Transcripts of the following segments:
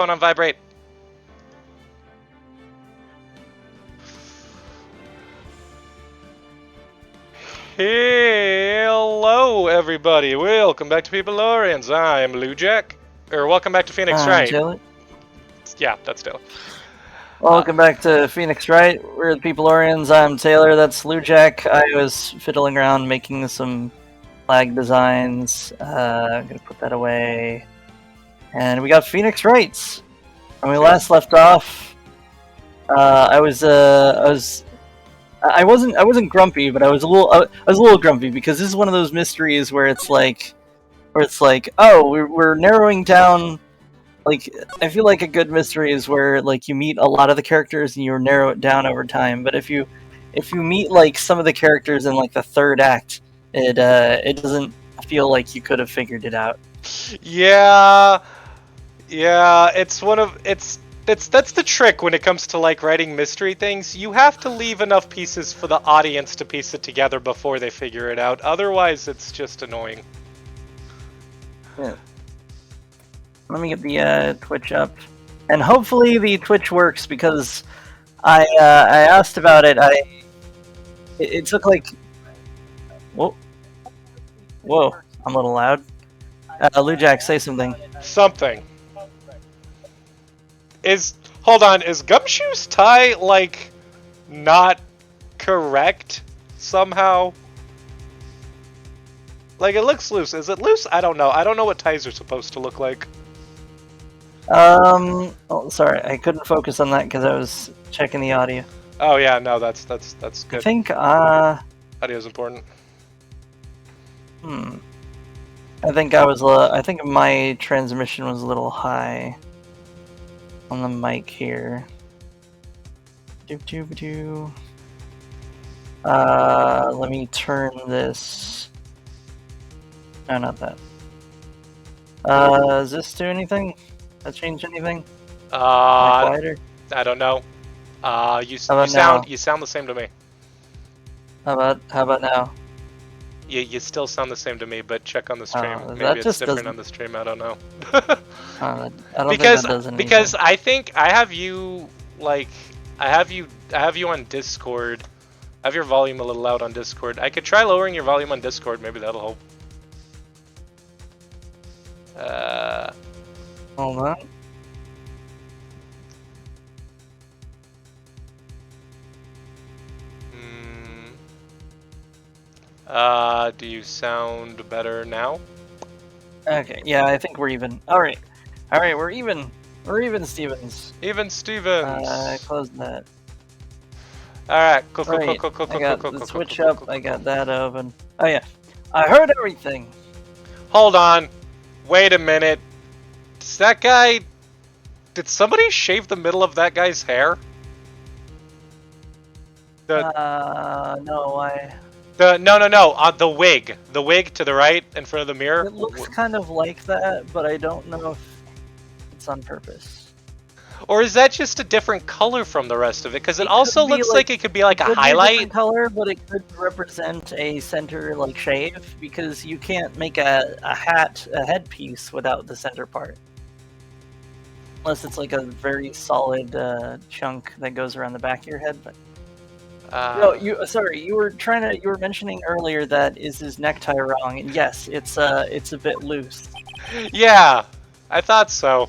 Phone on vibrate. Hello, everybody. Welcome back to Peopleorians. I'm Lou Jack. Or welcome back to Phoenix Wright. Taylor. Yeah, that's Taylor. Welcome back to Phoenix Wright. We're the Peopleorians. I'm Taylor. That's Lou Jack. I was fiddling around making some flag designs. I'm gonna put that away. And we got Phoenix Wrights. When we last left off, I wasn't grumpy, but I was a little grumpy because this is one of those mysteries where it's like, oh, we're narrowing down. Like, I feel like a good mystery is where like you meet a lot of the characters and you narrow it down over time. But if you meet like some of the characters in like the third act, it doesn't feel like you could have figured it out. Yeah, it's that's the trick when it comes to like writing mystery things. You have to leave enough pieces for the audience to piece it together before they figure it out. Otherwise, it's just annoying. Yeah. Let me get the Twitch up, and hopefully the Twitch works because I asked about it. It took like whoa, I'm a little loud. Lou Jack, say something. Hold on, is Gumshoe's tie like not correct somehow? Like, it looks loose. Is it loose? I don't know. I don't know what ties are supposed to look like. Oh, sorry, I couldn't focus on that because I was checking the audio. Oh yeah, no, that's good. I think audio's important. I think my transmission was a little high on the mic here. Let me turn this. No, not that. Does this do anything? That change anything? Quieter? I don't know. You sound the same to me. How about now? You still sound the same to me, but check on the stream. Maybe it's different on the stream. I don't know. I don't think that does anything. Because I think I have you like I have you on Discord. I have your volume a little loud on Discord. I could try lowering your volume on Discord. Maybe that'll help. Hold on. Do you sound better now? Okay, yeah, I think we're even. Alright, we're even. We're even, Stevens. Even Stevens! Close that. Alright, cool. I got the switch up, I got that open. Oh yeah, I heard everything! Hold on. Wait a minute. Does that guy... Did somebody shave the middle of that guy's hair? No, No. The wig. The wig to the right, in front of the mirror. It looks kind of like that, but I don't know if it's on purpose. Or is that just a different color from the rest of it? Because it also looks like it could be like a highlight. Different color, but it could represent a center like shave, because you can't make a headpiece without the center part. Unless it's like a very solid chunk that goes around the back of your head, but no, you were mentioning earlier that is his necktie wrong, and yes, it's a bit loose. Yeah, I thought so.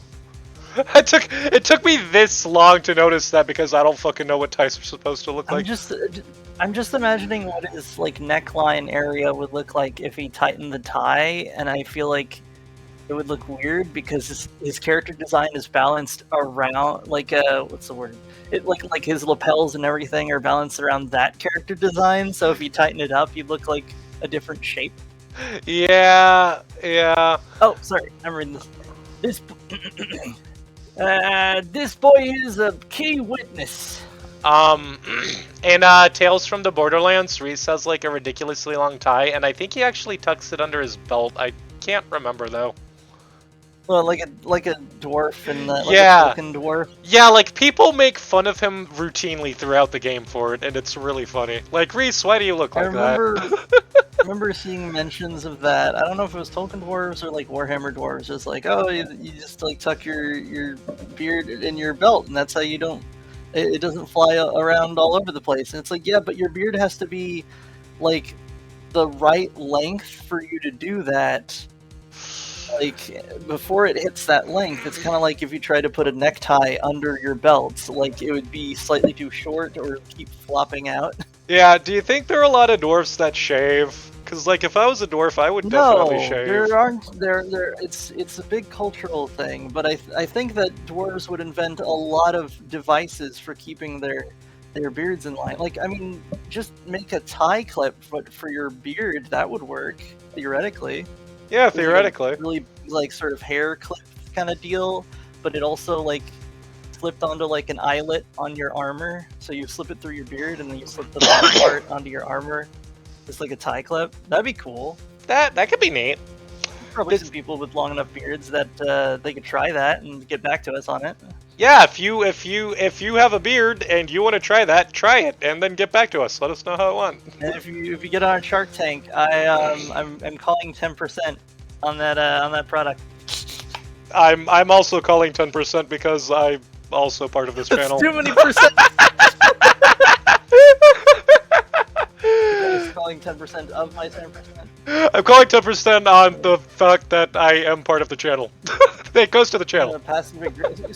It took me this long to notice that because I don't fucking know what ties are supposed to look like. I'm just imagining what his like neckline area would look like if he tightened the tie, and I feel like it would look weird because his character design is balanced around like what's the word? It like his lapels and everything are balanced around that character design. So if you tighten it up, you'd look like a different shape. Yeah. Oh, sorry, I'm reading this. This boy is a key witness. In Tales from the Borderlands, Reese has like a ridiculously long tie, and I think he actually tucks it under his belt. I can't remember though. Well, like a dwarf and like Yeah. a Tolkien dwarf. Yeah, like, people make fun of him routinely throughout the game for it, and it's really funny. Like, Reese, why do you look I like that? remember seeing mentions of that. I don't know if it was Tolkien dwarves or like Warhammer dwarves. It's like, oh, you just like tuck your beard in your belt, and that's how you don't. It doesn't fly around all over the place. And it's like, yeah, but your beard has to be like the right length for you to do that. Like before it hits that length, it's kind of like if you try to put a necktie under your belt, like it would be slightly too short or keep flopping out. Yeah, do you think there are a lot of dwarfs that shave? Because, like, if I was a dwarf, I would definitely No, shave. there aren't. There. It's a big cultural thing, but I think that dwarves would invent a lot of devices for keeping their beards in line. Like, I mean, just make a tie clip, but for your beard, that would work theoretically. Yeah, It's like a theoretically. really like sort of hair clip kind of deal, but it also like slipped onto like an eyelet on your armor. So you slip it through your beard, and then you slip the bottom part onto your armor. Just like a tie clip. That'd be cool. That could be neat. Probably some people with long enough beards that they could try that and get back to us on it. Yeah, if you have a beard and you want to try that, try it and then get back to us. Let us know how it went. And if you get on Shark Tank, I'm calling 10% on that product. I'm also calling 10% because I'm also part of this channel. That's too many percent. I'm calling 10% of my 10%. I'm calling 10% on the fact that I am part of the channel. It goes to the channel.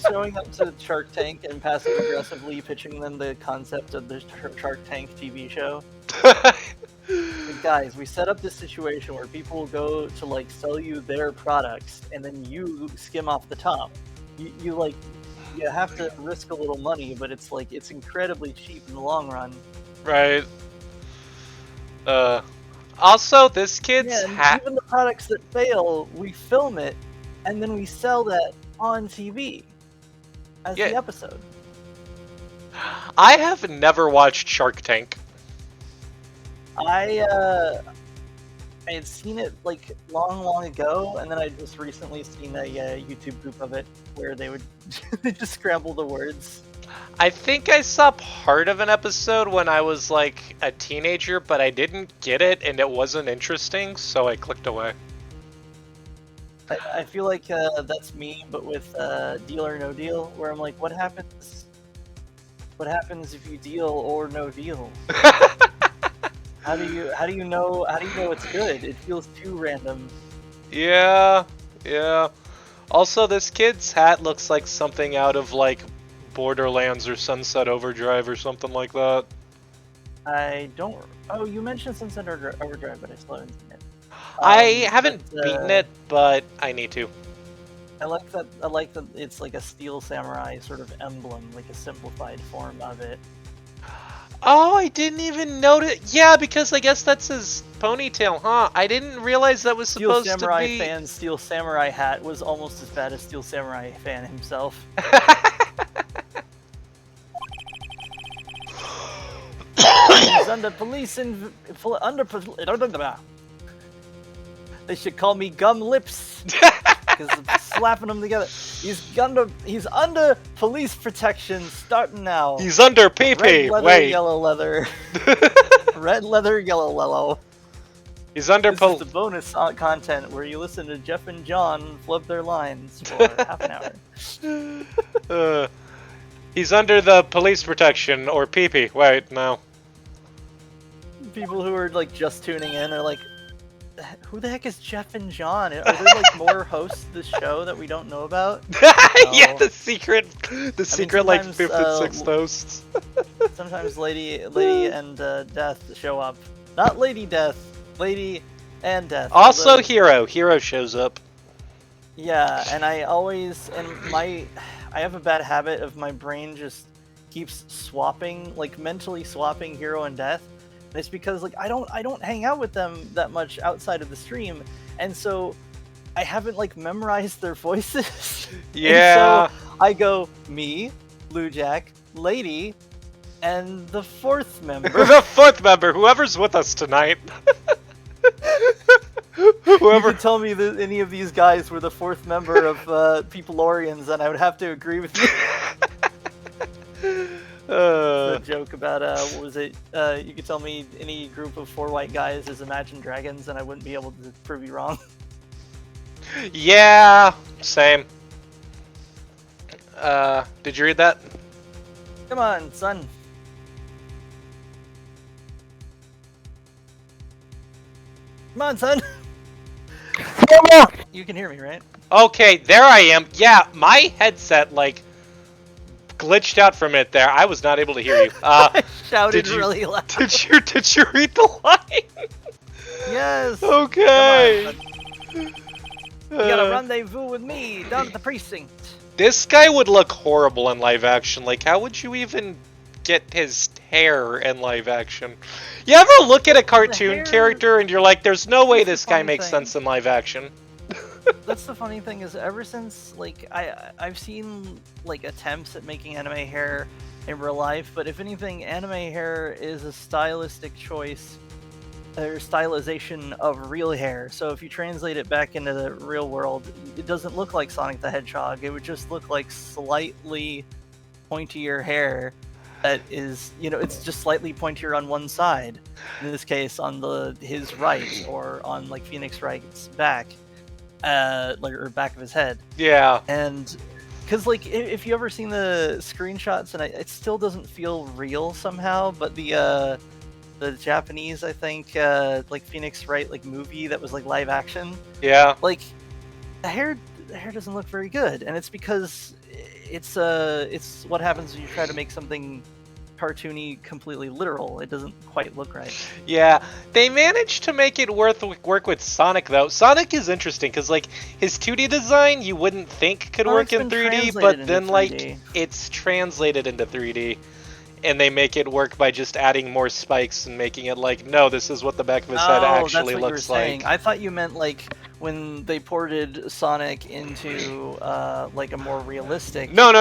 Showing up to Shark Tank and passive aggressively pitching them the concept of the Shark Tank TV show. Like, guys, we set up this situation where people will go to like sell you their products, and then you skim off the top. You have to risk a little money, but it's like it's incredibly cheap in the long run. Right. Also, this kid's hat. Even the products that fail, we film it, and then we sell that on TV as the episode. I have never watched Shark Tank. I had seen it like long ago, and then I just recently seen a YouTube group of it where they would they just scramble the words. I think I saw part of an episode when I was like a teenager, but I didn't get it and it wasn't interesting, so I clicked away. I feel like that's me, but with Deal or No Deal, where I'm like, what happens? What happens if you deal or no deal? How do you know it's good? It feels too random. Yeah. Also, this kid's hat looks like something out of like Borderlands or Sunset Overdrive or something like that. I don't. Oh, you mentioned Sunset Overdrive, but I still haven't seen it. I haven't beaten it, but I need to. I like that. I like that it's like a Steel Samurai sort of emblem, like a simplified form of it. Oh, I didn't even notice. Yeah, because I guess that's his ponytail, huh? I didn't realize that was supposed Steel Samurai to be. Fan's Steel Samurai hat was almost as bad as Steel Samurai Fan himself. He's under police They should call me Gum Lips because I'm slapping them together. He's under police protection starting now. He's under PP. Red leather, Wait. yellow leather. Red leather, yellow leather. He's under This is the bonus content where you listen to Jeff and John flub their lines for half an hour. He's under the police protection or PP. Wait, no. People who are like just tuning in are like, who the heck is Jeff and John? Are there like more hosts of this show that we don't know about? Yeah, the secret like 56 hosts. Sometimes Lady and Death show up. Not Lady Death, Lady and Death. Also Hero shows up. Yeah, and I have a bad habit of my brain just keeps swapping, like mentally swapping Hero and Death. And it's because like I don't hang out with them that much outside of the stream, and so I haven't like memorized their voices. Yeah. And so I go me, Blue Jack, Lady, and the fourth member. The fourth member, whoever's with us tonight. You Whoever. could tell me that any of these guys were the fourth member of Peopleorians, and I would have to agree with you. The joke about what was it? You could tell me any group of 4 white guys is Imagine Dragons, and I wouldn't be able to prove you wrong. Yeah, same. Did you read that? Come on, son. Come on, son. You can hear me, right? Okay, there I am. Yeah, my headset like glitched out for a minute there. I was not able to hear you. I shouted did you, really loud. Did you read the line? Yes. Okay. Come on, you got a rendezvous with me down at the precinct. This guy would look horrible in live action. Like, how would you even get his hair in live action? You ever look at a cartoon character and you're like, there's no way this guy makes sense in live action? That's the funny thing is, ever since like I've seen like attempts at making anime hair in real life, but if anything, anime hair is a stylistic choice or stylization of real hair. So if you translate it back into the real world, it doesn't look like Sonic the Hedgehog. It would just look like slightly pointier hair that is, you know, it's just slightly pointier on one side. In this case, on his right, or on like Phoenix Wright's back. Like, or back of his head. Yeah. And because like if you ever seen the screenshots, and it still doesn't feel real somehow, but the Japanese, I think, like Phoenix Wright like movie that was like live action. Yeah. Like the hair doesn't look very good, and it's because it's what happens when you try to make something cartoony completely literal. It doesn't quite look right. Yeah, they managed to make it work with Sonic though. Sonic is interesting because like his 2D design you wouldn't think could work in 3D, but then like it's translated into 3D, and they make it work by just adding more spikes and making it like, no, this is what the back of his head actually that's what looks you were saying. like. I thought you meant like when they ported Sonic into like a more realistic. No.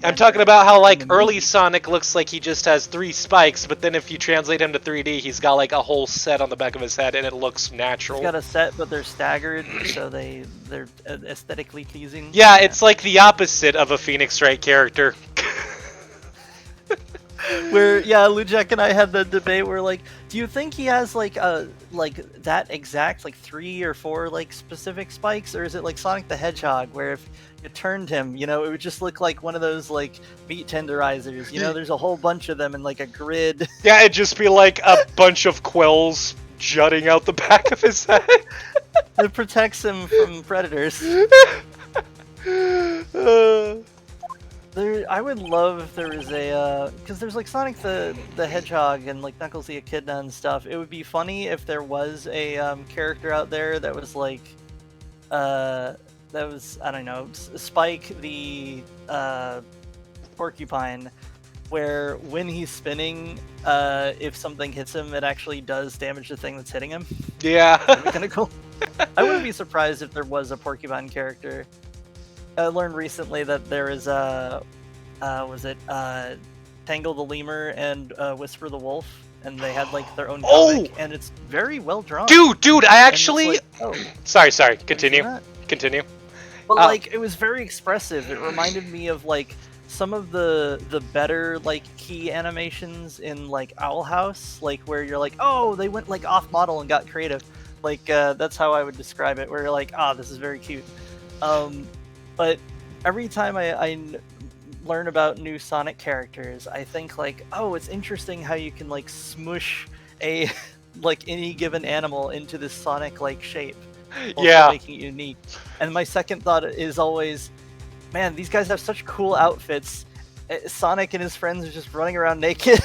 I'm talking about how like early Sonic looks like he just has 3 spikes, but then if you translate him to 3D, he's got like a whole set on the back of his head, and it looks natural. He's got a set, but they're staggered, so they're aesthetically pleasing. Yeah, it's like the opposite of a Phoenix Wright character. Where Lujek and I had the debate where like, do you think he has like that exact like 3 or 4 like specific spikes, or is it like Sonic the Hedgehog where if you turned him, you know, it would just look like one of those like meat tenderizers, you know, there's a whole bunch of them in like a grid. Yeah, it'd just be like a bunch of quills jutting out the back of his head. It protects him from predators. I would love if there was a, because there's like Sonic the Hedgehog and like Knuckles the Echidna and stuff. It would be funny if there was a character out there that was like, that was, I don't know, Spike the porcupine, where when he's spinning, if something hits him, it actually does damage the thing that's hitting him. Yeah. That'd be kind of cool. I wouldn't be surprised if there was a porcupine character. I learned recently that there is Tangle the Lemur and Whisper the Wolf, and they had like their own comic, and it's very well drawn. Dude, I actually. Like, Sorry. Continue. But like, it was very expressive. It reminded me of like some of the better like key animations in like Owl House, like where you're like, oh, they went like off model and got creative. Like that's how I would describe it. Where you're like, this is very cute. But every time I learn about new Sonic characters, I think like, oh, it's interesting how you can like smush a like any given animal into this Sonic like shape, also making it unique. And my second thought is always, man, these guys have such cool outfits. Sonic and his friends are just running around naked.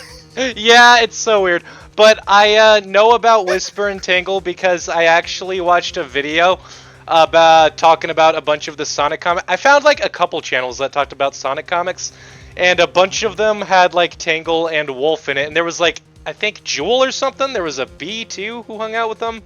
Yeah, it's so weird. But I know about Whisper and Tangle because I actually watched a video about talking about a bunch of the Sonic comics. I found like a couple channels that talked about Sonic comics, and a bunch of them had like Tangle and Wolf in it, and there was like, I think Jewel or something. There was a bee too who hung out with them.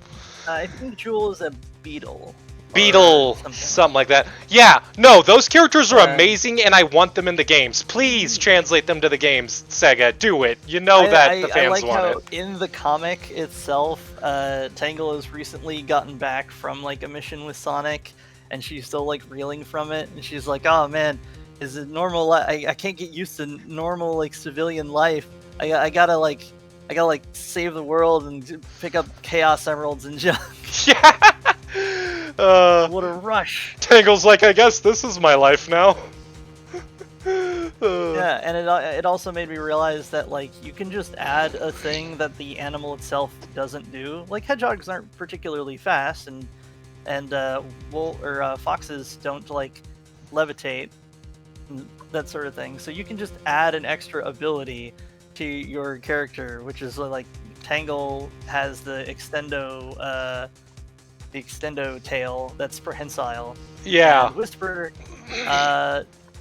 I think Jewel is a beetle. Beetle, something. something like that. Yeah, no, those characters are Yeah. amazing, and I want them in the games. Please translate them to the games, Sega. Do it. You know that the I fans like want how it. in the comic itself, Tangle has recently gotten back from like a mission with Sonic, and she's still like reeling from it, and she's like, "Oh man, is it normal? I can't get used to normal like civilian life. I gotta save the world and pick up Chaos Emeralds and junk." Yeah. What a rush! Tangle's like, I guess this is my life now. Yeah, and it also made me realize that like you can just add a thing that the animal itself doesn't do. Like hedgehogs aren't particularly fast, and foxes don't like levitate, and that sort of thing. So you can just add an extra ability to your character, which is like Tangle has the extendo tail that's prehensile. Yeah. And Whisper,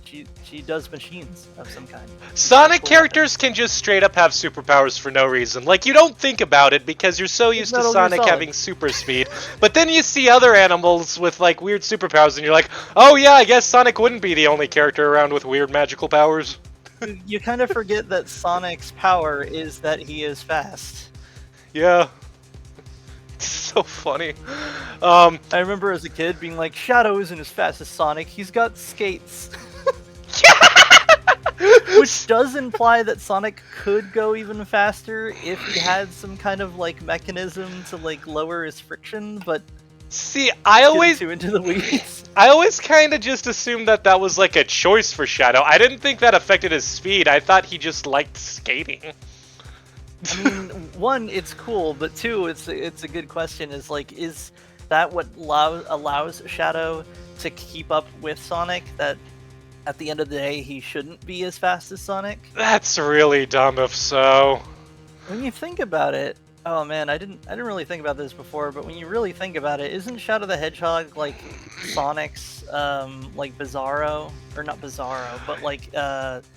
she does machines of some kind. Sonic characters can just straight up have superpowers for no reason. Like, you don't think about it because you're so used to Metal Gear Sonic Solid. having super speed. But then you see other animals with, like, weird superpowers and you're like, oh yeah, I guess Sonic wouldn't be the only character around with weird magical powers. You kind of forget that Sonic's power is that he is fast. Yeah. It's so funny. I remember as a kid being like, Shadow isn't as fast as Sonic, he's got skates. Which does imply that Sonic could go even faster if he had some kind of like mechanism to like lower his friction, but see, I always too into the weeds. I always kind of just assumed that that was like a choice for Shadow. I didn't think that affected his speed. I thought he just liked skating. I mean, one, it's cool, but two, it's a good question. Is like, is that what allows Shadow to keep up with Sonic? That at the end of the day, he shouldn't be as fast as Sonic? That's really dumb if so. When you think about it, oh man, I didn't really think about this before, but when you really think about it, isn't Shadow the Hedgehog like Sonic's like Bizarro, or not Bizarro, but like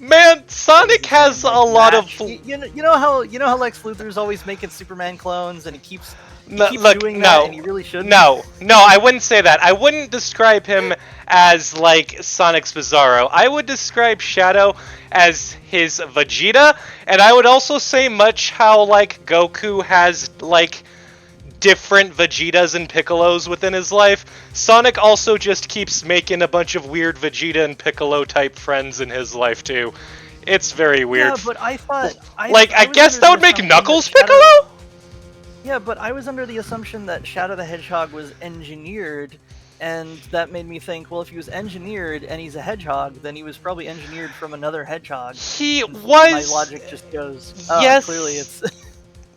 Man, Sonic has like a lot of you know how Lex Luthor's always making Superman clones and he keeps doing that and he really shouldn't. No, I wouldn't say that. I wouldn't describe him as like Sonic's Bizarro. I would describe Shadow as his Vegeta, and I would also say much how like Goku has like different Vegetas and Piccolos within his life. Sonic also just keeps making a bunch of weird Vegeta and Piccolo type friends in his life too. It's very weird. Yeah, but I thought I guess that would make Knuckles Piccolo? Yeah, but I was under the assumption that Shadow the Hedgehog was engineered, and that made me think, well, if he was engineered and he's a hedgehog, then he was probably engineered from another hedgehog. He was. My logic just goes, oh, yes. Clearly it's.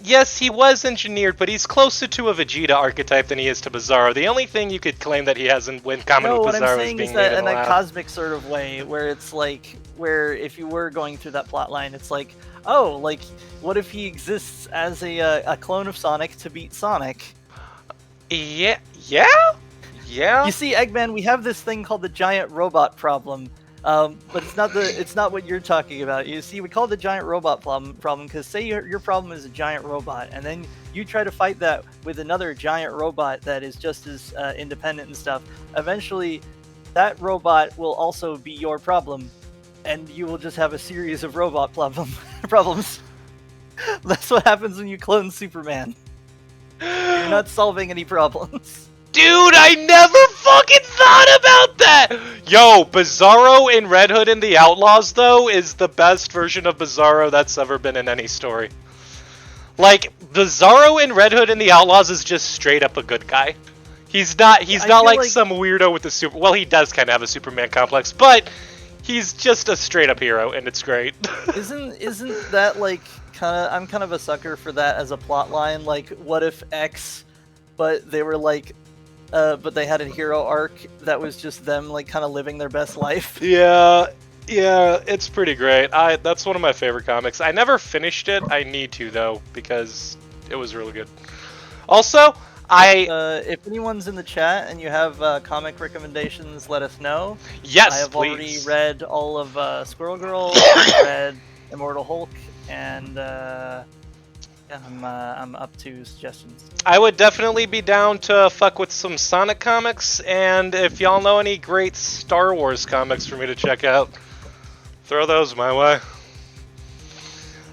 Yes, he was engineered, but he's closer to a Vegeta archetype than he is to Bizarro. The only thing you could claim that he has in common No, with what I'm Bizarro is saying being is that made in a lab. cosmic sort of way, where it's like, where if you were going through that plot line, it's like, oh, like, what if he exists as a clone of Sonic to beat Sonic? Yeah. You see, Eggman, we have this thing called the giant robot problem, but it's not what you're talking about. You see, we call it the giant robot problem because say your problem is a giant robot, and then you try to fight that with another giant robot that is just as independent and stuff. Eventually, that robot will also be your problem, and you will just have a series of robot problems. That's what happens when you clone Superman. You're not solving any problems. Dude, I never fucking thought about that! Yo, Bizarro in Red Hood and the Outlaws, though, is the best version of Bizarro that's ever been in any story. Like, Bizarro in Red Hood and the Outlaws is just straight up a good guy. He's not like some weirdo with the super... Well, he does kind of have a Superman complex, but he's just a straight up hero, and it's great. Isn't that like I'm kind of a sucker for that as a plot line? Like, what if X, but they were like, but they had a hero arc that was just them like kind of living their best life. Yeah, it's pretty great. That's one of my favorite comics. I never finished it. I need to though because it was really good. Also, if anyone's in the chat and you have comic recommendations, let us know. Yes, I have please. already read all of Squirrel Girl, I've read Immortal Hulk, and Yeah, I'm up to suggestions. I would definitely be down to fuck with some Sonic comics, and if y'all know any great Star Wars comics for me to check out, throw those my way.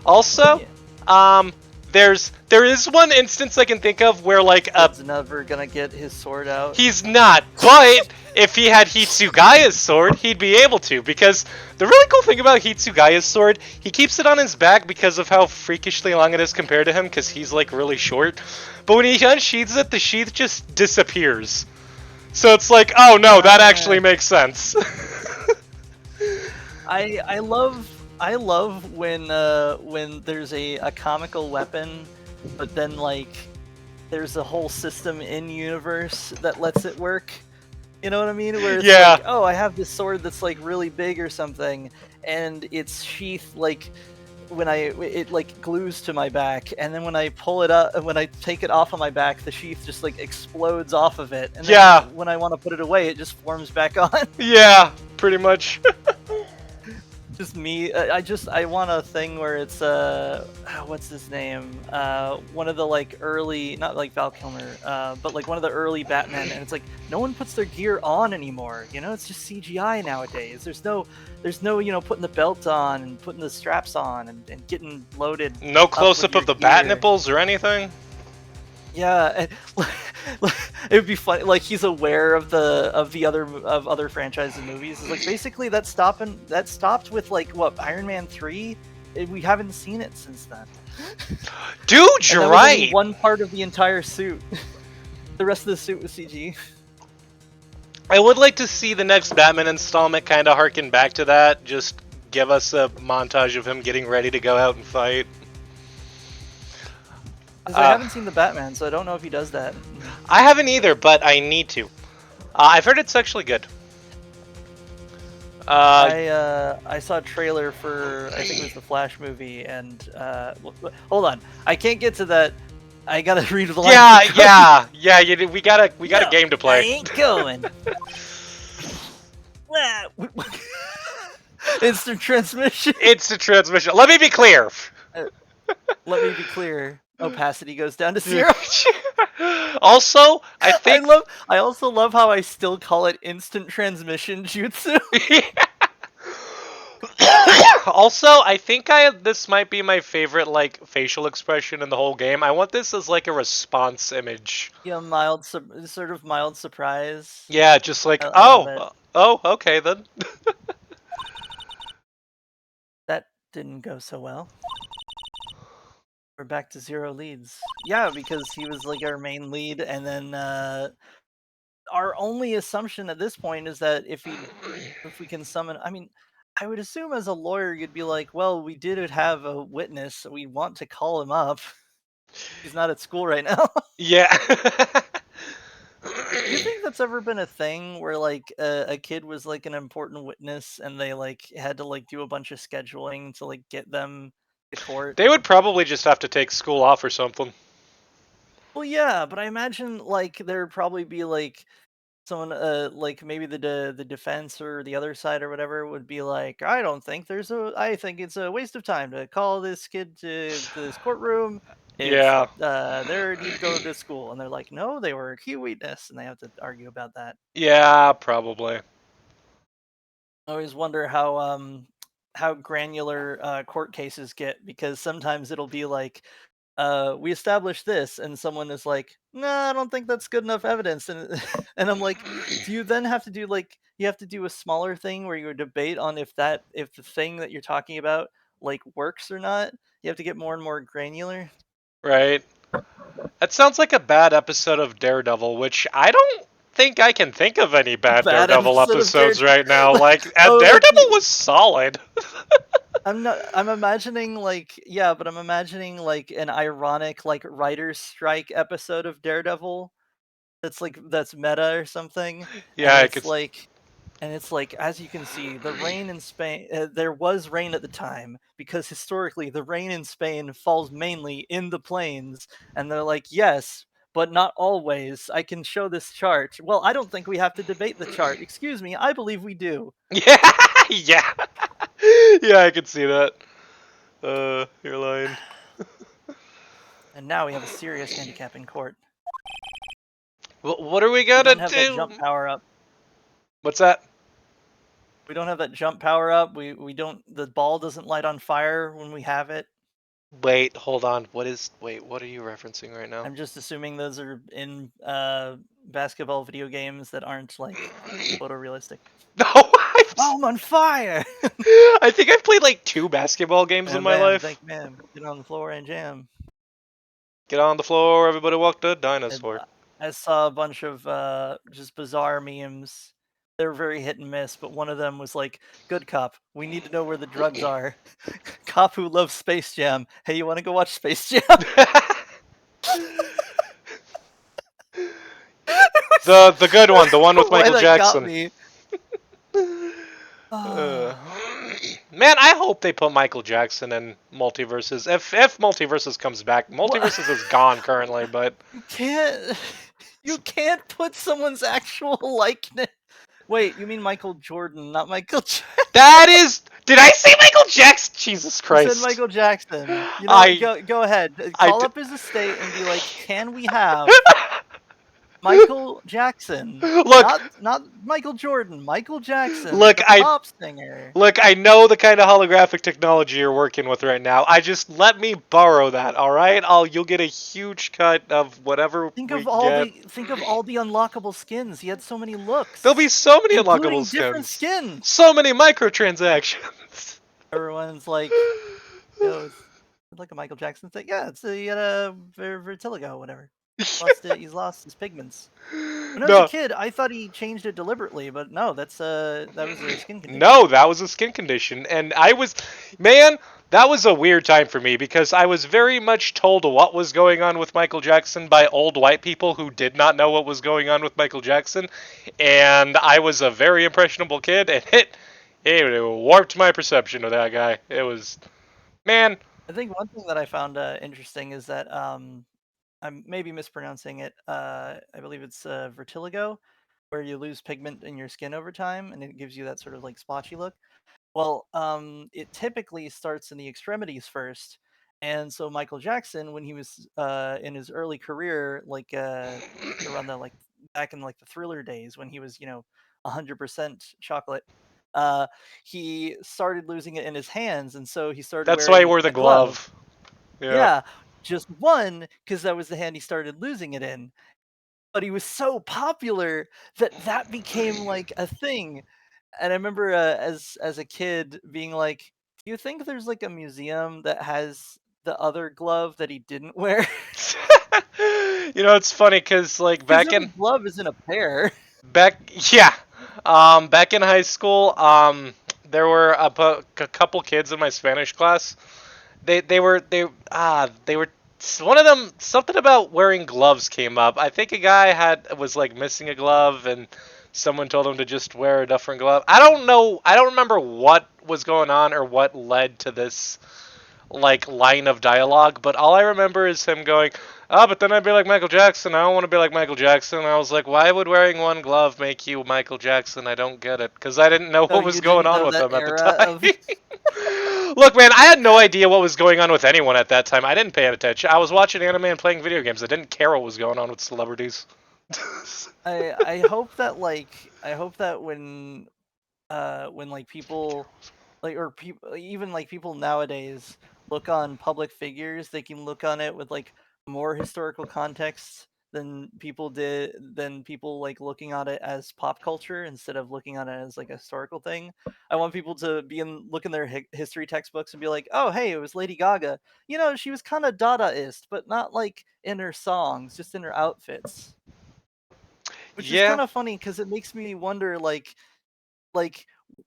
Also, Yeah. um, there is one instance I can think of where like Kid's never gonna get his sword out. he's not, but if he had Hitsugaya's sword, he'd be able to, because the really cool thing about Hitsugaya's sword, he keeps it on his back because of how freakishly long it is compared to him, because he's like really short. But when he unsheathes it, the sheath just disappears. So it's like, oh no, that actually makes sense. I love when there's a comical weapon, but then like there's a whole system in universe that lets it work. You know what I mean? Where it's Yeah. like, oh, I have this sword that's like really big or something, and its sheath like when it like glues to my back, and then when I pull it up, when I take it off of my back, the sheath just like explodes off of it, and then Yeah. when I want to put it away, it just forms back on. Yeah, pretty much. Just me. I want a thing where it's what's his name? One of the like early, not like Val Kilmer, but like one of the early Batman, and it's like no one puts their gear on anymore. You know, it's just CGI nowadays. There's no putting the belt on and putting the straps on and getting loaded. No close up of the gear. bat nipples or anything. Yeah, it would be funny. Like he's aware of other franchises and movies. It's like basically that stopped with like what Iron Man 3. We haven't seen it since then. Dude, you're and that right. Was only one part of the entire suit. The rest of the suit was CG. I would like to see the next Batman installment kind of harken back to that. Just give us a montage of him getting ready to go out and fight. I haven't seen the Batman, so I don't know if he does that. I haven't either, but I need to. I've heard it's actually good. I saw a trailer for I think it was the Flash movie, and hold on, I can't get to that. I gotta read the line. Yeah. We got a game to play. I ain't going. Instant transmission. Instant transmission. Let me be clear. Let me be clear. Opacity goes down to 0. Also, I think I also love how I still call it instant transmission jutsu. Also, I think this might be my favorite like facial expression in the whole game. I want this as like a response image. Yeah, sort of mild surprise. Yeah, just like I okay then. That didn't go so well. We're back to 0 leads. Yeah, because he was like our main lead, and then our only assumption at this point is that if we can summon, I mean, I would assume as a lawyer you'd be like, well, we did have a witness, so we want to call him up. He's not at school right now. Yeah. Do you think that's ever been a thing where like a kid was like an important witness and they like had to like do a bunch of scheduling to like get them to court? They would probably just have to take school off or something. Well, yeah, but I imagine like there'd probably be like someone like maybe the defense or the other side or whatever would be like, I think it's a waste of time to call this kid to this courtroom. Yeah. They need to go to school, and they're like, no, they were a key witness, and they have to argue about that. Yeah, probably. I always wonder how granular court cases get, because sometimes it'll be like, we established this, and someone is like, no, I don't think that's good enough evidence, and and I'm like, do you then have to do like you have to do a smaller thing where you debate on if the thing that you're talking about like works or not? You have to get more and more granular. Right. That sounds like a bad episode of Daredevil, which I don't think I can think of any bad Daredevil episodes right now. Like, Daredevil was solid. I'm imagining like, yeah, but I'm imagining like an ironic like writer's strike episode of Daredevil that's meta or something. Yeah, And it's like, as you can see, the rain in Spain, there was rain at the time, because historically the rain in Spain falls mainly in the plains. And they're like, yes, but not always. I can show this chart. Well, I don't think we have to debate the chart. Excuse me, I believe we do. Yeah, yeah. Yeah, I could see that. You're lying. And now we have a serious handicap in court. What are we We gonna don't have that do? jump power up. What's that? We don't have that jump power up. We don't. The ball doesn't light on fire when we have it. Wait, hold on. What are you referencing right now? I'm just assuming those are in basketball video games that aren't like photorealistic. No, Oh, I'm on fire! I think I've played like 2 basketball games in Bam, my bam, life. thank ma'am. Get on the floor and jam. Get on the floor, everybody walk the And, dinosaur. I saw a bunch of just bizarre memes. They're very hit and miss, but one of them was like, "Good cop, we need to know where the drugs are." Cop who loves Space Jam. Hey, you want to go watch Space Jam? The good one, the one with Why Michael that got Jackson. me. Uh, man, I hope they put Michael Jackson in Multiverses. If Multiverses comes back, Multiverses is gone currently, but You can't put someone's actual likeness. Wait, you mean Michael Jordan, not Michael Jackson? that is. Did I say Michael Jackson? Jesus You Christ! said Michael Jackson. You know, go ahead. Call up his estate and be like, "Can we have Michael Jackson, Look, not Michael Jordan, Michael Jackson, look, the I pop singer." Look, I know the kind of holographic technology you're working with right now. I just let me borrow that, all right? You'll get a huge cut of whatever Think we of all get. the unlockable skins. He had so many There'll looks, be so many unlockable including different skins. skins. So many microtransactions. Everyone's like, "Yo, it's like a Michael Jackson thing." Yeah, he had a vertigo, whatever. He's lost his pigments. When I was a No, kid, I thought he changed it deliberately, but no, that was a skin condition. no, that was a skin condition, and man, that was a weird time for me because I was very much told what was going on with Michael Jackson by old white people who did not know what was going on with Michael Jackson, and I was a very impressionable kid, and it warped my perception of that guy. It was, man. I think one thing that I found interesting is that I'm maybe mispronouncing it. I believe it's vertigo, where you lose pigment in your skin over time, and it gives you that sort of like splotchy look. Well, it typically starts in the extremities first, and so Michael Jackson, when he was in his early career, like around the like back in like the Thriller days, when he was 100% chocolate, uh, he started losing it in his hands, and so he started That's why he wearing wore the a glove. glove. Yeah. Yeah, just one because that was the hand he started losing it in. But he was so popular that that became like a thing. And I remember as a kid being like, "Do you think there's like a museum that has the other glove that he didn't wear?" It's funny because like Because every glove isn't a pair. yeah, back in high school, there were a couple kids in my Spanish class. They were one of them. Something about wearing gloves came up. I think a guy was like missing a glove, and someone told him to just wear a different glove. I don't know. I don't remember what was going on or what led to this like line of dialogue, but all I remember is him going, "Oh, but then I'd be like Michael Jackson. I don't want to be like Michael Jackson." And I was like, "Why would wearing one glove make you Michael Jackson?" I don't get it because I didn't know Oh, what was you going didn't on know with that him at the era of. time. Look, man, I had no idea what was going on with anyone at that time. I didn't pay attention. I was watching anime and playing video games. I didn't care what was going on with celebrities. I hope that when like people like or people even like people nowadays look on public figures, they can look on it with like more historical context than people like looking on it as pop culture instead of looking on it as like a historical thing. I want people to look in their history textbooks and be like, "Oh, hey, it was Lady Gaga. She was kind of Dadaist, but not like in her songs, just in her outfits." Which is Yeah, kind of funny because it makes me wonder, like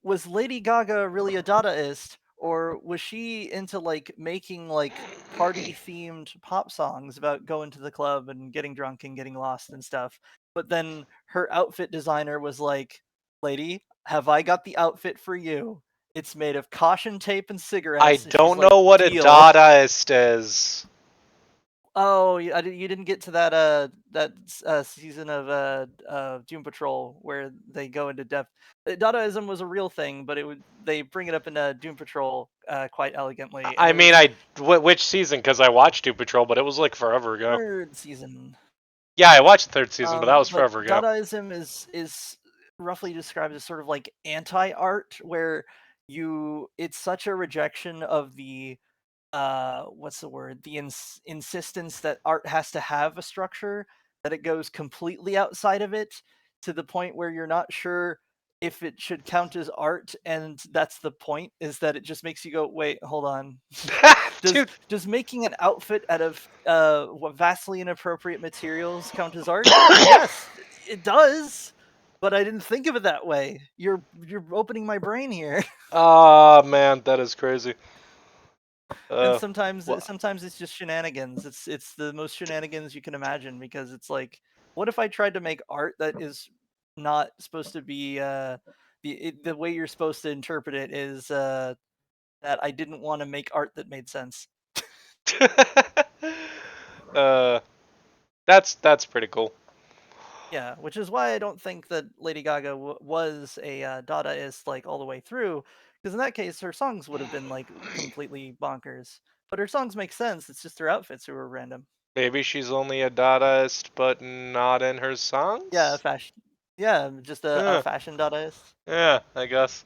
was Lady Gaga really a Dadaist, or was she into like making like party themed pop songs about going to the club and getting drunk and getting lost and stuff? But then her outfit designer was like, "Lady, have I got the outfit for you? It's made of caution tape and I cigarettes." And she's don't like, know what a "Deal." Dadaist is. Oh, you didn't get to that season of Doom Patrol where they go into depth. Dadaism was a real thing, but they bring it up in Doom Patrol quite elegantly, and I it mean, was which season? Because I watched Doom Patrol, but it was like forever ago. third season. Yeah, I watched the third season, but that was But forever ago. Dadaism is roughly described as sort of like anti-art, where it's such a rejection of the what's the word, the insistence that art has to have a structure, that it goes completely outside of it to the point where you're not sure if it should count as art, and that's the point, is that it just makes you go, wait, hold on. does Dude. does making an outfit out of what vastly inappropriate materials count as art? Yes, it does, but I didn't think of it that way. You're opening my brain here. Ah, man, that is crazy. And Wha- sometimes it's just shenanigans. It's the most shenanigans you can imagine, because it's like, what if I tried to make art that is not supposed to be the way you're supposed to interpret it is that I didn't want to make art that made sense. uh, that's pretty cool. Yeah, which is why I don't think that Lady Gaga was a Dadaist like all the way through, because in that case her songs would have been like completely bonkers. But her songs make sense. It's just her outfits who were random. Maybe she's only a Dadaist, but not in her Yeah, songs. fashion. Yeah, just a Yeah, fashion Dadaist. yeah, I guess.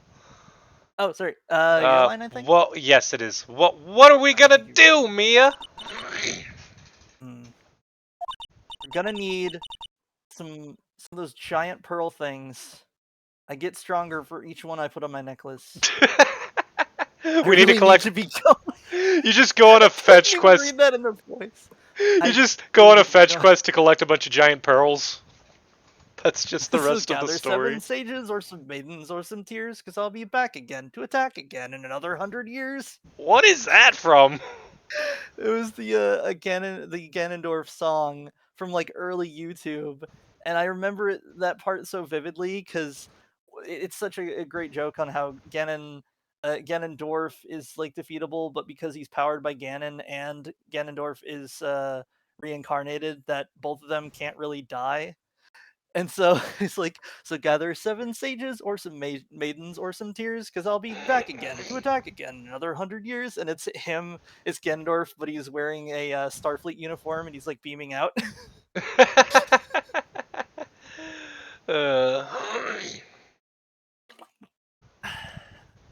Oh, sorry. Your line, I think. Well, yes, it is. What are we gonna You. do, Mia? Hmm. We're gonna need some of those giant pearl things. I get stronger for each one I put on my necklace. I We need to really need collect. to be going. You just go on a I couldn't fetch even quest. read that in the voice. You I just go really on a need to be fetch going. quest to collect a bunch of giant pearls. That's just the So rest of the gather 7 story. sages or some maidens or some tears, because I'll be back again to attack again in another 100 years. What is that from? It was the Ganondorf song from like early YouTube, and I remember that part so vividly because it's such a great joke on how Ganondorf is like defeatable, but because he's powered by Ganon and Ganondorf is reincarnated, that both of them can't really die. And so it's like, so gather 7 sages or some maidens or some tears, because I'll be back again to attack again in another 100 years. And it's him, it's Gendorf, but he's wearing a Starfleet uniform and he's like beaming out. uh,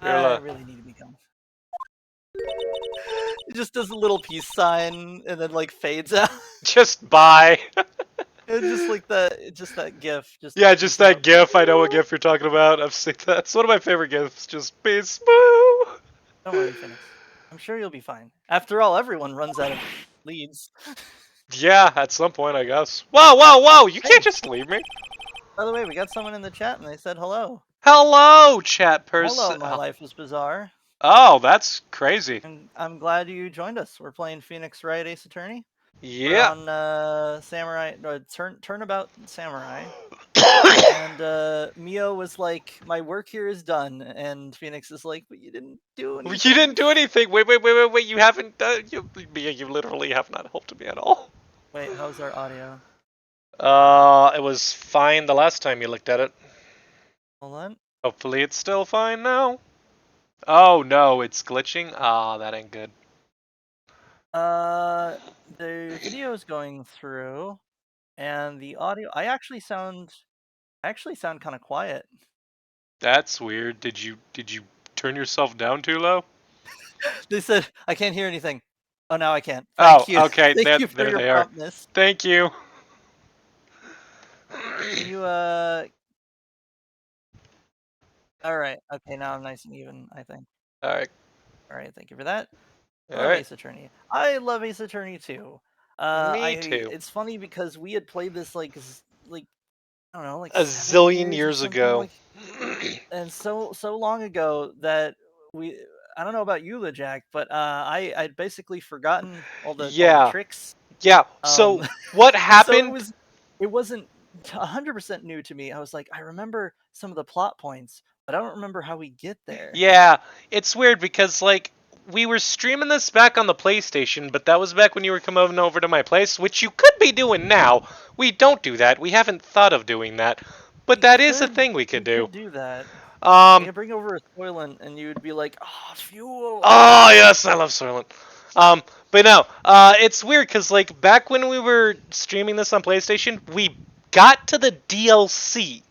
I You're really need to be gone. It just does a little peace sign and then like fades out. just bye. It's just that gif, just Yeah, just peace that out. GIF. I know what GIF you're talking about. I've seen that. It's one of my favorite GIFs. Just peace. Boo. Don't worry, Phoenix. I'm sure you'll be fine. After all, everyone runs out of leads. Yeah, at some point, I guess. Whoa, whoa, whoa! You can't Hey, just leave me. by the way, we got someone in the chat and they said hello. Hello, chat Hello, person. my life is bizarre. Oh, that's crazy. And I'm glad you joined us. We're playing Phoenix Wright Ace Attorney. We're Yeah. on Samurai Turnabout Samurai. And Mio was like, my work here is done, and Phoenix is like, but you didn't do You anything. didn't do anything. Wait. You haven't. You literally have not helped me at all. Wait, how's our audio? It was fine the last time you looked at it. Hold on. Hopefully, it's still fine now. Oh no, it's glitching. Ah, that ain't good. The video is going through, and the audio. I actually sound kind of quiet. That's weird. Did you turn yourself down too low? They said I can't hear anything. Oh, now I can. Oh, Thank you. okay. Thank There, you for there your they are. promptness. Thank you. Can you All right. Okay, now I'm nice and even, I think. All right. All right, thank you for that. All Love right. Ace Attorney. I love Ace Attorney too. I Me too. It's funny because we had played this like I don't know, like A 7 zillion years or years something, ago. like, and so long ago that we I don't know about you, LeJack, but I'd basically forgotten all the Yeah. tricks. Yeah. Um So what so happened? it wasn't 100% new to me. I was like, I remember some of the plot points, but I don't remember how we get there. Yeah, it's weird because like we were streaming this back on the PlayStation, but that was back when you were coming over to my place, which you could be doing now. We don't do that. We haven't thought of doing that, but that is a thing we could do. do that. We Um, could bring over a Soylent, and you would be like, "Oh, fuel." oh yes, I love Soylent. But no, it's weird because like back when we were streaming this on PlayStation, we got to the DLC,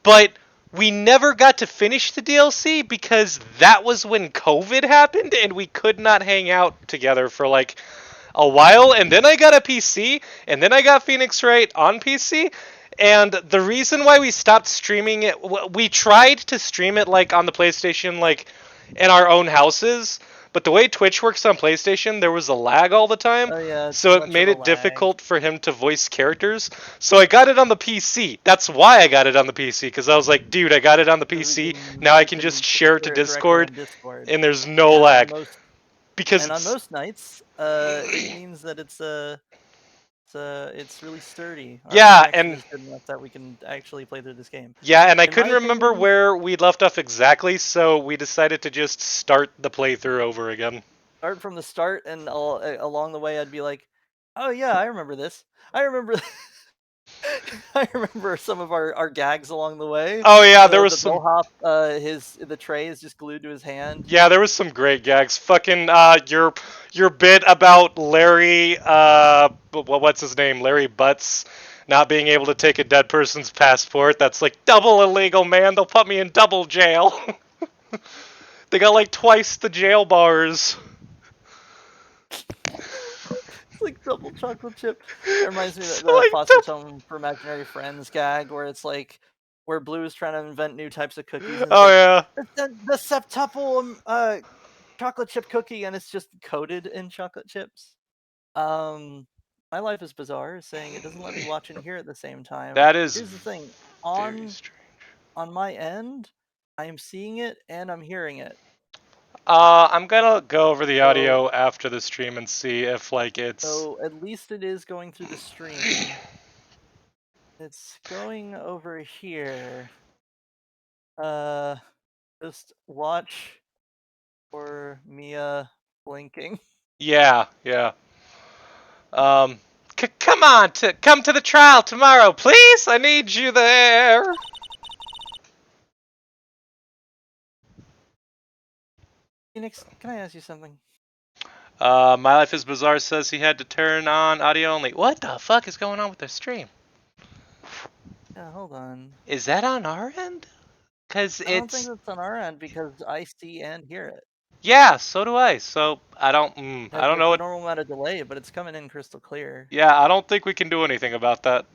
but we never got to finish the DLC because that was when COVID happened and we could not hang out together for like a while. And then I got a PC, and then I got Phoenix Wright on PC. And the reason why we stopped streaming it, we tried to stream it like on the PlayStation, like in our own houses. But the way Twitch works on PlayStation, there was a lag all the time, Oh yeah, so too it much of made a it lag. difficult for him to voice characters. So I got it on the PC. That's why I got it on the PC, because I was like, dude, I got it on the Because PC. Now I we can just can share it to share it directly Discord, on Discord. and there's no And on lag most because and on it's most nights, it means that it's really sturdy. Our yeah, connection and is good enough that we can actually play through this game. yeah, and I In my couldn't remember opinion, where we left off exactly, so we decided to just start the playthrough over again. start from the start, and along the way, I'd be like, "Oh yeah, I remember this. I remember." I remember some of our gags along the way. Oh yeah, there was The some bellhop, the tray is just glued to his hand. yeah, there was some great gags. Fucking your bit about Larry what's his name? Larry Butts not being able to take a dead person's passport. That's like double illegal, man. They'll put me in double jail. They got like twice the jail bars. It's like double chocolate chip. It reminds me of So the like Foster's Home for Imaginary Friends gag, where it's like where Blue is trying to invent new types of cookies, and it's oh like yeah. the septuple chocolate chip cookie, and it's just coated in chocolate chips. Um, My Life is Bizarre is saying it doesn't let me watch and hear at the same time. That is Here's the thing: very on strange. on my end, I am seeing it and I'm hearing it. I'm gonna go over the So audio after the stream and see if like it's so at least it is going through the stream. It's going over here. Uh, just watch for Mia blinking. yeah, yeah. Um, come on, come to the trial tomorrow, please. I need you there. Phoenix, can I ask you something? My Life is Bizarre says he had to turn on audio only. What the fuck is going on with the stream? Yeah, hold on. Is that on our end? Cause I don't think it's that's on our end because I see and hear it. yeah, so do I. So I don't, It I has don't like know the what. normal amount of delay, but it's coming in crystal clear. Yeah, I don't think we can do anything about that.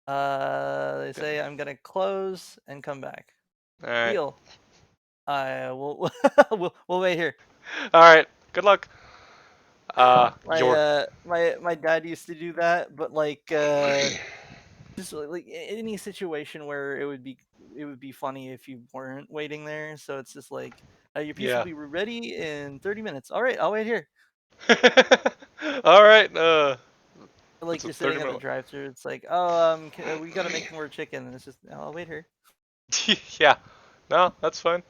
They say I'm gonna close and come back. All right, Deal. I will. We'll wait here. all right. Good luck. My Your my dad used to do that, but like just like any situation where it would be funny if you weren't waiting there. So it's just like your piece will yeah. be ready in 30 minutes. All right, I'll wait here. All right. Like It's a you're 30 sitting at the minute. drive-through. It's like, oh, we gotta make more chicken, and it's just, I'll wait here. Yeah. No, that's fine.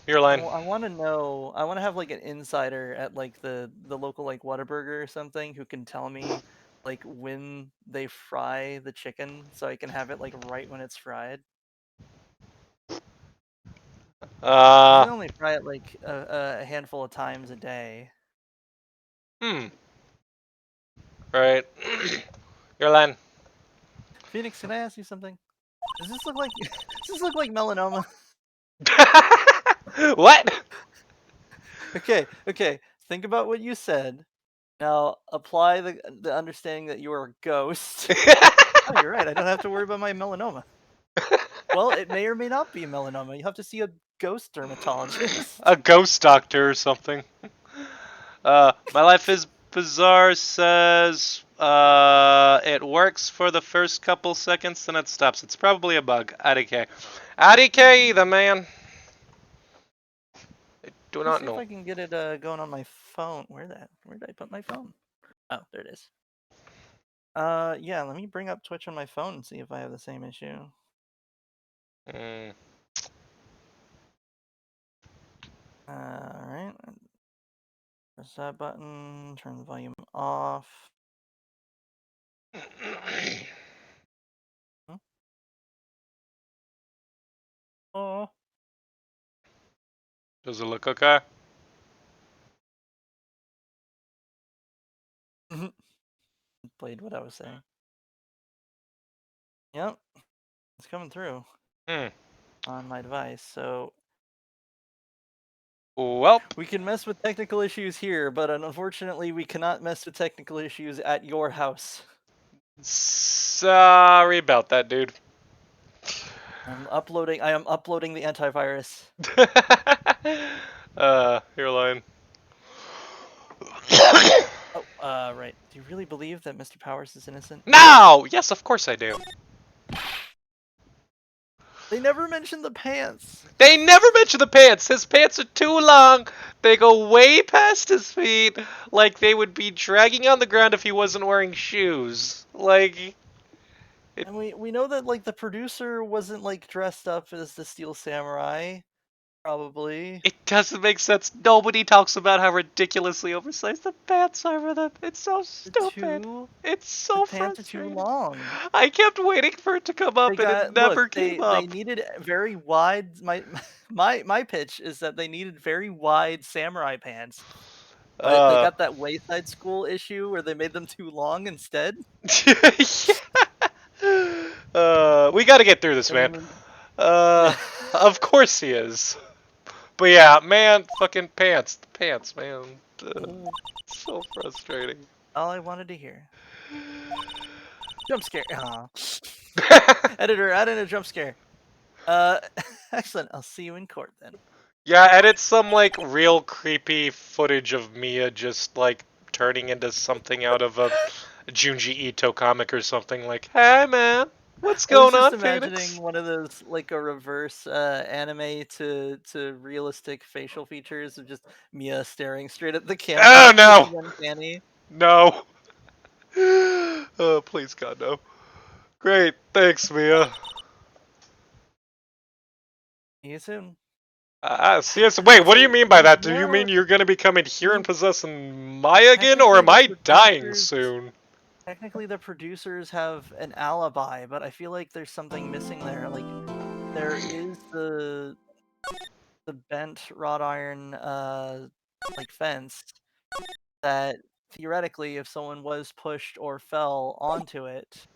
Your line. I want to know. I want to have like an insider at like the local like Whataburger or something who can tell me like when they fry the chicken, so I can have it like right when it's fried. Because Uh, they only fry it like a handful of times a day. hmm. Right. Your line. Phoenix, can I ask you something? Does this look like does this look like melanoma? What? Okay. Think about what you said. Now apply the understanding that you are a ghost. Oh, you're right. I don't have to worry about my melanoma. Well, it may or may not be a melanoma. You have to see a ghost dermatologist. A ghost doctor or something. My life is bizarre says it works for the first couple seconds, then it stops. It's probably a bug. IDK. IDK, the man. I do Let me not see if know. I can get it going on my phone. Where did I put my phone? Oh, there it is. Yeah, let me bring up Twitch on my phone and see if I have the same issue. Mm. Press that button, turn the volume off. Hmm? Oh. Does it look okay? Played what I was saying. Yep, it's coming through Hmm. on my device, so Well. we can mess with technical issues here, but unfortunately we cannot mess with technical issues at your house. Sorry about that, dude. I am uploading the antivirus. You're lying. Oh, right. Do you really believe that Mr. Powers is innocent? No! Yes, of course I do. They never mentioned the pants. They never mention the pants. His pants are too long. They go way past his feet. Like they would be dragging on the ground if he wasn't wearing shoes. Like. And we know that like the producer wasn't like dressed up as the Steel Samurai, probably. It doesn't make sense. Nobody talks about how ridiculously oversized the pants are for them. It's so stupid. It's The so pants are too frustrating. long. I kept waiting for it to come up, They and it got never look. came They up. needed very wide. My pitch is that they needed very wide samurai pants, but they got that Wayside School issue where they made them too long instead. We got to get through this, And man. then, Of course he is. But yeah, man, fucking pants. The pants, man. So frustrating. all I wanted to hear. Jump scare. Aw. Editor, add in a jump scare. Excellent. I'll see you in court then. Yeah, edit some like real creepy footage of Mia just like turning into something out of a Junji Ito comic or something. Like, hey man, what's I was going just on, imagining Phoenix? one of those like a reverse anime to realistic facial features of just Mia staring straight at the camera, Oh no, looking uncanny. no. Oh please God no. Great, thanks Mia. See you soon. See us. Wait, what do you So mean by that? Do you mean yeah, you're gonna be coming I here and mean, possessing Maya again, or technically am the I dying producers soon? technically the producers have an alibi, but I feel like there's something missing there. Like there is the bent wrought iron like fence that theoretically if someone was pushed or fell onto it,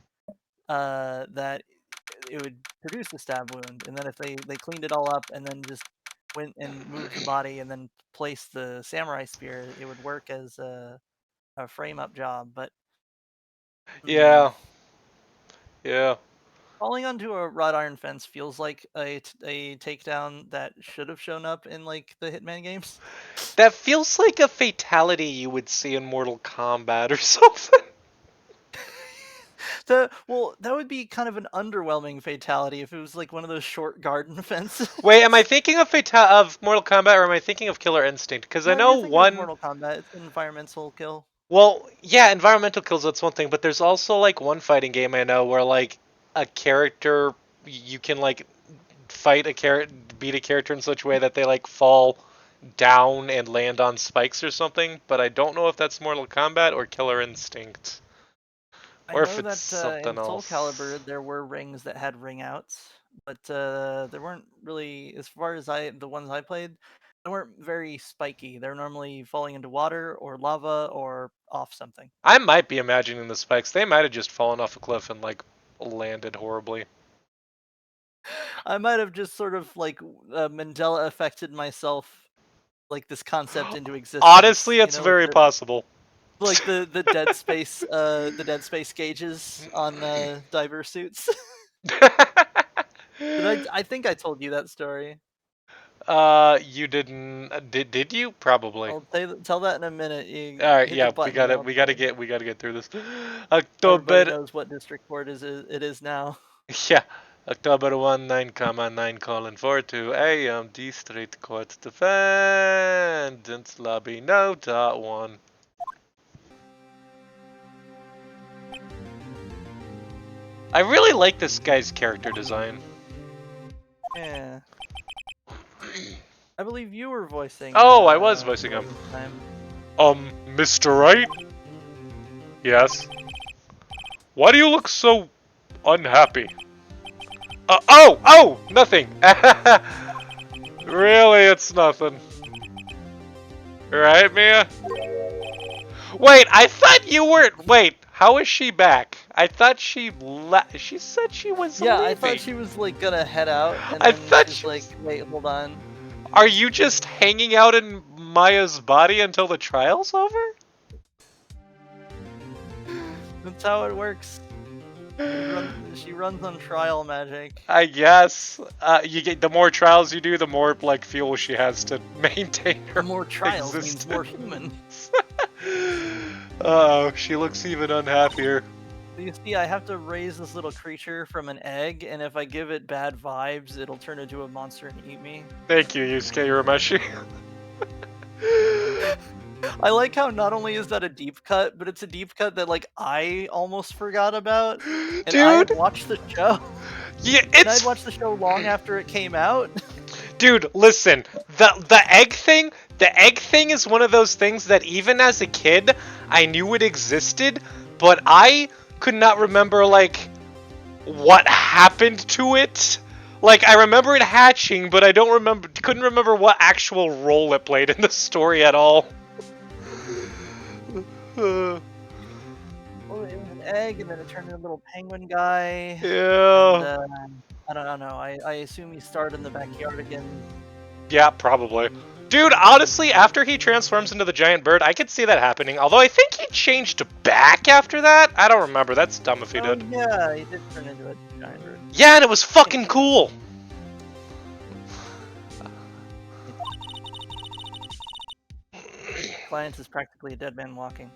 that it would produce a stab wound, and then if they cleaned it all up and then just went and moved the body and then placed the samurai spear, it would work as a frame up job. But Yeah, yeah. falling onto a wrought iron fence feels like a takedown that should have shown up in like the Hitman games. That feels like a fatality you would see in Mortal Kombat or something. Well, that would be kind of an underwhelming fatality if it was like one of those short garden fences. Wait, am I thinking of Mortal Kombat or am I thinking of Killer Instinct? Because I No, know you're thinking of one. Mortal Kombat. It's an environmental kill. Well, yeah, environmental kills that's one thing, but there's also like one fighting game I know where like a character you can like fight a character, beat a character in such a way that they like fall down and land on spikes or something. But I don't know if that's Mortal Kombat or Killer Instinct, I or if know it's that in something Soul else. Calibur there were rings that had ring outs, but there weren't really, as far as the ones I played, they weren't very spiky. They're normally falling into water or lava or off something. I might be imagining the spikes. They might have just fallen off a cliff and like landed horribly. I might have just sort of like Mandela affected myself, like this concept into existence. Honestly, You it's know, like very possible. the dead space gauges on diver suits. I think I told you that story. You didn't? Did you? Probably. I'll tell that in a minute. You All right, hit the yeah, we button and gotta, I'll we tell gotta you. get, we gotta get through this. Everybody October, knows what district court it is now. yeah, October 19, 9, colon 42 a.m. District Court Defendants Lobby, no dot one. I really like this guy's character design. Yeah. I believe you were voicing. Oh, I was voicing him. This time. Mr. Wright? Yes. Why do you look so unhappy? Oh! Nothing! Really, it's nothing. Right, Mia? Wait, I thought you weren't. Wait, how is she back? I thought she She said she was Yeah, leaving. I thought she was like gonna head out, and I then thought she's she like, was... "Wait, hold on." Are you just hanging out in Maya's body until the trial's over? That's how it works. She runs on trial magic. I guess. You get the more trials you do, the more like fuel she has to maintain her More trials existence. means more human. Oh, she looks even unhappier. You see, I have to raise this little creature from an egg, and if I give it bad vibes, it'll turn into a monster and eat me. Thank you, Yusuke Urameshi. I like how not only is that a deep cut, but it's a deep cut that like I almost forgot about, and Dude, I had watched the show. Yeah, And it's... I'd watched the show long after it came out. Dude, listen. The egg thing, is one of those things that even as a kid, I knew it existed, but I could not remember like what happened to it. Like I remember it hatching, but I couldn't remember what actual role it played in the story at all. Well, it was an egg, and then it turned into a little penguin guy. Yeah. And, I don't know. I assume he started in the backyard again. Yeah, probably. Dude, honestly, after he transforms into the giant bird, I could see that happening. Although I think he changed back after that. I don't remember. That's dumb if he did. Yeah, he did turn into a giant bird. Yeah, and it was fucking cool. Client is practically a dead man walking.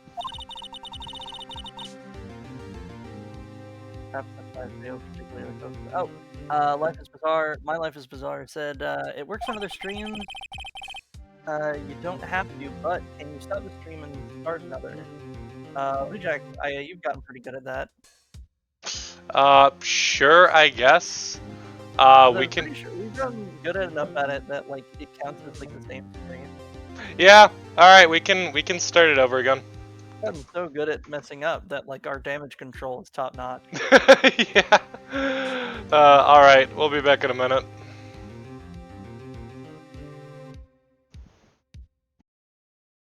Oh, Life is Bizarre. My Life is Bizarre said it works on other streams. You don't have to, but can you stop the stream and start another? Blue Jack, you've gotten pretty good at that. Sure, I guess. We can. Sure we've gotten good enough at it that like it counts as like the same stream. Yeah. All right, we can start it over again. I'm so good at messing up that like our damage control is top notch. Yeah. All right, we'll be back in a minute.